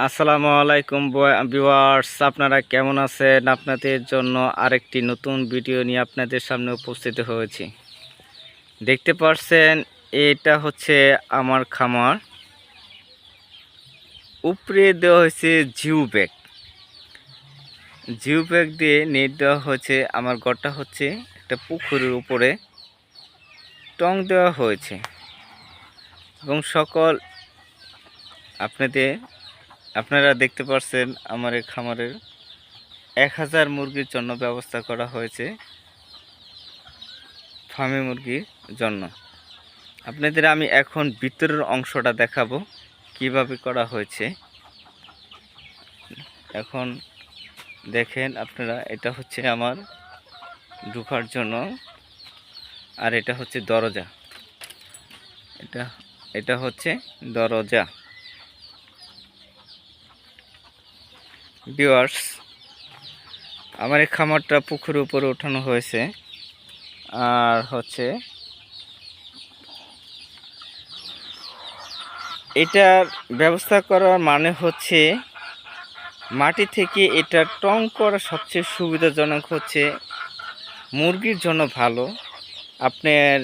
আসসালামু আলাইকুম ভিউয়ার্স, আপনারা কেমন আছেন? আপনাদের জন্য আরেকটি নতুন ভিডিও নিয়ে আপনাদের সামনে উপস্থিত হয়েছি। দেখতে পাচ্ছেন, এটা হচ্ছে আমার খামার। উপরে দেওয়া হয়েছে জিও ব্যাগ দিয়ে নেট দেওয়া হয়েছে। আমার ঘরটা হচ্ছে একটা পুকুরের উপরে টং দেওয়া হয়েছে এবং আপনারা দেখতে পাচ্ছেন আমার এই খামারের 1000 মুরগির জন্য ব্যবস্থা করা হয়েছে, ফার্মি মুরগির জন্য। আপনাদের আমি এখন ভিতরের অংশটা দেখাবো কিভাবে করা হয়েছে। এখন দেখেন আপনারা, এটা হচ্ছে আমার ঢোকার জন্য, আর এটা হচ্ছে দরজা। এটা হচ্ছে দরজা। ভিউয়ার্স, আমার এই খামারটা পুকুরের উপরে ওঠানো হয়েছে। আর হচ্ছে এটার ব্যবস্থা করার মানে হচ্ছে, মাটি থেকে এটা টং করা সবচেয়ে সুবিধাজনক হচ্ছে মুরগির জন্য ভালো। আপনার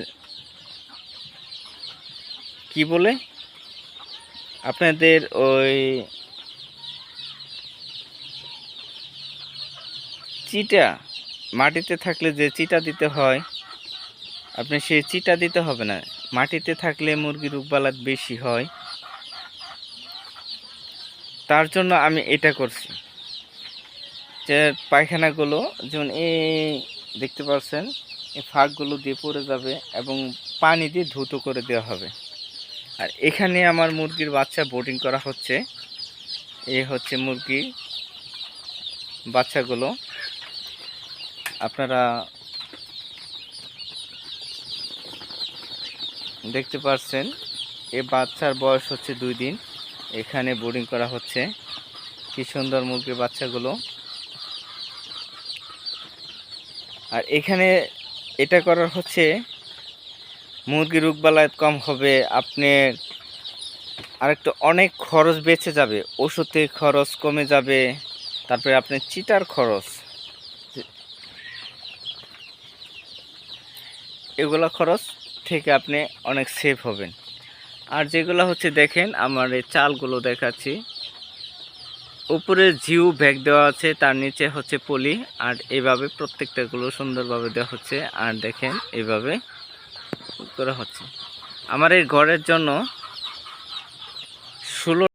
কি বলে, আপনাদের ওই চিটা মাটিতে থাকলে যে চিটা দিতে হয়, আপনি সেই চিটা দিতে হবে না। মাটিতে থাকলে মুরগির রোগবালাই বেশি হয়, তার জন্য আমি এটা করছি। যে পায়খানাগুলো যেমন এই দেখতে পাচ্ছেন, এই ফাঁকগুলো দিয়ে পড়ে যাবে এবং পানি দিয়ে ধুতো করে দেওয়া হবে। আর এখানে আমার মুরগির বাচ্চা বোর্ডিং করা হচ্ছে। এই হচ্ছে মুরগি বাচ্চাগুলো। আপনারা দেখতে পাচ্ছেন, এই বাচ্চার বয়স হচ্ছে 2 দিন। এখানে বোর্ডিং করা হচ্ছে। কি সুন্দর মুরগির বাচ্চাগুলো। আর এখানে এটা করার হচ্ছে মুরগির রোগবালাই কম হবে। আপনার আরেকটা অনেক খরচ বেঁচে যাবে, ওষুধের খরচ কমে যাবে। তারপরে আপনার চিটার খরচ, এগুলো খরচ থেকে আপনি অনেক সেভ হবেন। আর যেগুলো হচ্ছে দেখেন, আমার এই চালগুলো দেখাচ্ছি। উপরে জিও ব্যাগ দেওয়া আছে, তার নিচে হচ্ছে পলি। আর এইভাবে প্রত্যেকটাগুলো সুন্দরভাবে দেওয়া হচ্ছে। আর দেখেন এইভাবে করা হচ্ছে। আমার এই ঘরের জন্য 16